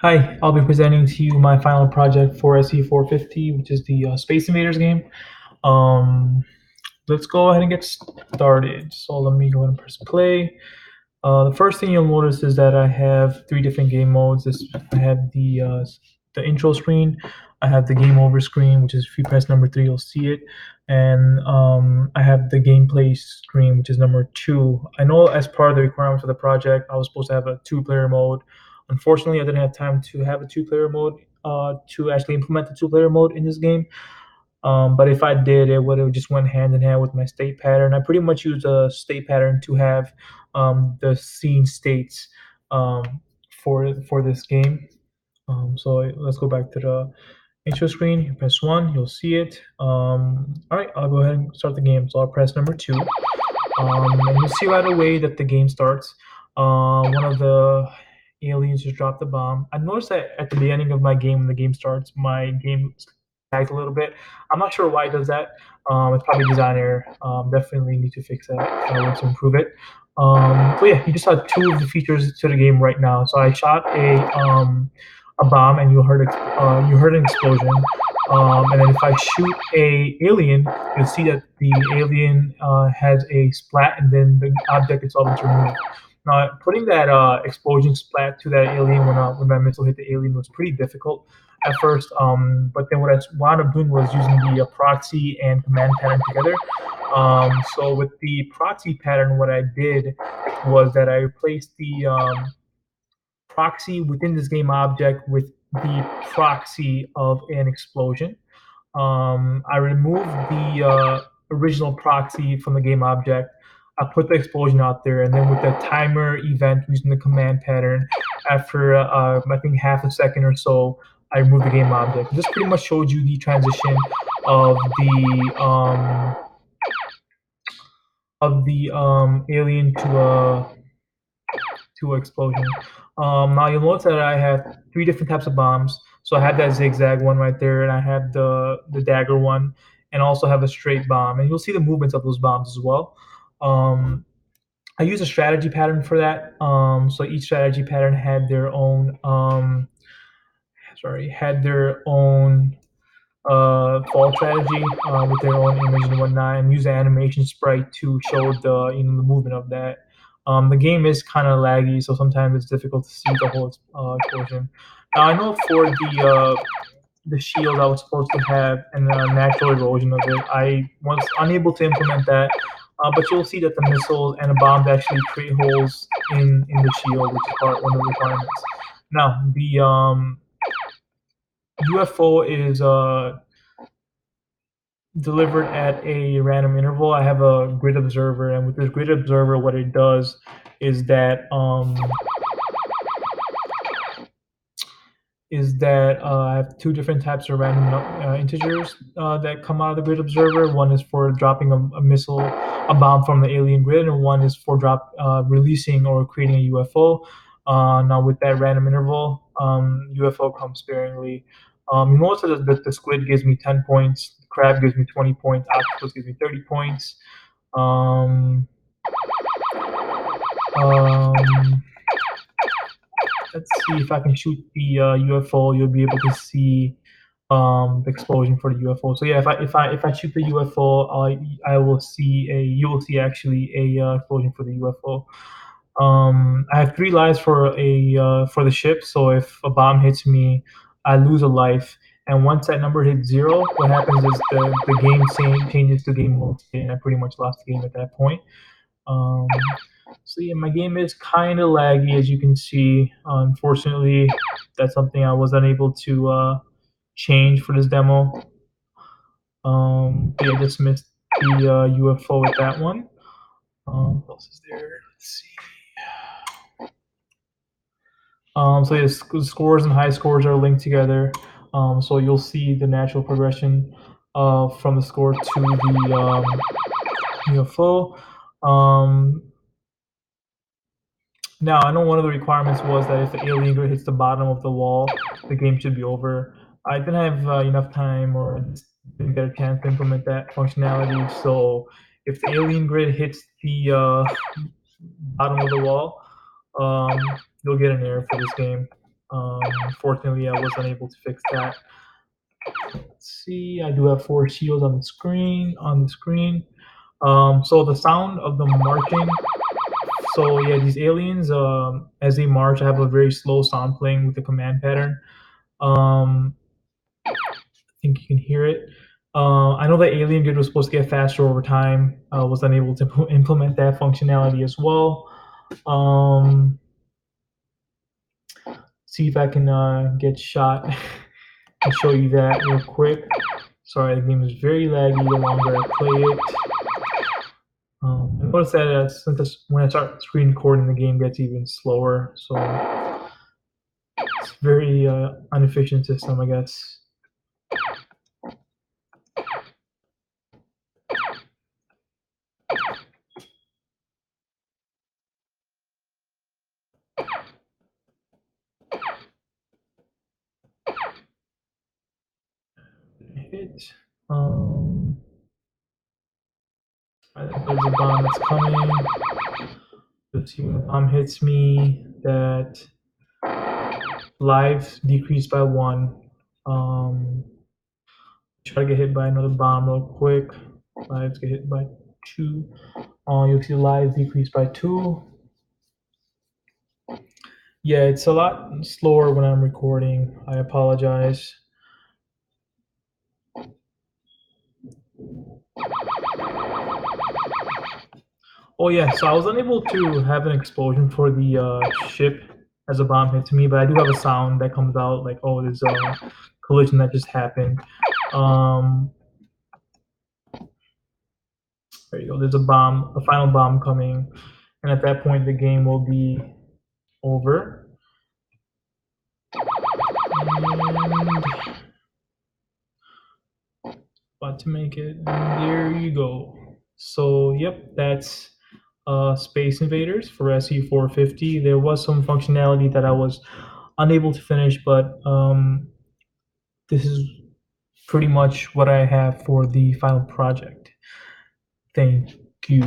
Hi, I'll be presenting to you my final project for SE450, which is the Space Invaders game. Um, let's go ahead and get started. So let me go ahead and press play. The first thing you'll notice is that I have three different game modes. I have the intro screen, I have the game over screen, which is if you press number 3, you'll see it, and I have the gameplay screen, which is number 2. I know as part of the requirements for the project, I was supposed to have a two-player mode. Unfortunately, I didn't have time to have a two-player mode to actually implement the two-player mode in this game. But if I did, it would have just went hand in hand with my state pattern. I pretty much used a state pattern to have the scene states for this game. So let's go back to the intro screen. You press 1, you'll see it. All right, I'll go ahead and start the game. So I'll press number 2. And you'll see right away that the game starts. One of the aliens just dropped the bomb. I noticed that at the beginning of my game, when the game starts, my game lags a little bit. I'm not sure why it does that. It's probably design error. Definitely need to fix that if I want to improve it. But yeah, you just saw two of the features to the game right now. So I shot a bomb, and you heard an explosion. And then if I shoot a alien, you'll see that the alien has a splat, and then the object itself is removed. Now, putting that explosion splat to that alien when my missile hit the alien was pretty difficult at first. But then what I wound up doing was using the proxy and command pattern together. So with the proxy pattern, what I did was that I replaced the proxy within this game object with the proxy of an explosion. I removed the original proxy from the game object. I put the explosion out there, and then with the timer event using the command pattern, after I think half a second or so, I removed the game object. This pretty much showed you the transition of the alien to explosion. Now you'll notice that I have three different types of bombs. So I have that zigzag one right there, and I have the dagger one, and also have a straight bomb. And you'll see the movements of those bombs as well. Um, I use a strategy pattern for that. So each strategy pattern had their own fall strategy with their own image and whatnot, and use the animation sprite to show the movement of that. The game is kind of laggy, so sometimes it's difficult to see the whole explosion. Now I know for the shield I was supposed to have and the natural erosion of it, I was unable to implement that. But you'll see that the missiles and the bombs actually create holes in the shield, which is one of the requirements. Now the UFO is delivered at a random interval. I have a grid observer, and with this grid observer, what it does is that I have two different types of random integers that come out of the grid observer. One is for dropping a bomb from the alien grid, and one is for releasing or creating a UFO. Now, with that random interval, UFO comes sparingly. You notice that the squid gives me 10 points, the crab gives me 20 points, octopus gives me 30 points. Um, um, let's see if I can shoot the UFO. You'll be able to see the explosion for the UFO. So yeah, if I shoot the UFO, you will see actually a explosion for the UFO. I have 3 lives for the ship. So if a bomb hits me, I lose a life. And once that number hits 0, what happens is the game changes to game mode, and I pretty much lost the game at that point. Um, so yeah, my game is kind of laggy, as you can see. Unfortunately, that's something I was unable to change for this demo. But yeah, just missed the UFO with that one. What else is there? Let's see. So yeah, scores and high scores are linked together. So you'll see the natural progression from the score to the UFO. Now, I know one of the requirements was that if the alien grid hits the bottom of the wall, the game should be over. I didn't have enough time or just didn't get a chance to implement that functionality. So if the alien grid hits the bottom of the wall, um, you'll get an error for this game. Unfortunately, I was unable to fix that. Let's see, I do have 4 shields on the screen. So the sound of the marching. So yeah, these aliens, as they march, I have a very slow sound playing with the command pattern. I think you can hear it. I know that Alien Grid was supposed to get faster over time. Was unable to implement that functionality as well. Um, see if I can get shot and show you that real quick. Sorry, the game is very laggy the longer I play it. I noticed that when I start screen recording, the game gets even slower. So it's very inefficient system, I guess. Hit. There's a bomb that's coming. Let's see when the bomb hits me. That lives decreased by 1. Try to get hit by another bomb real quick. Lives get hit by 2. You'll see lives decrease by 2. Yeah, it's a lot slower when I'm recording. I apologize. Oh yeah, so I was unable to have an explosion for the ship as a bomb hits me, but I do have a sound that comes out like, oh, there's a collision that just happened. There you go. There's a final bomb coming, and at that point the game will be over. And about to make it. And there you go. So yep, that's Space Invaders for SE450. There was some functionality that I was unable to finish, but this is pretty much what I have for the final project. Thank you.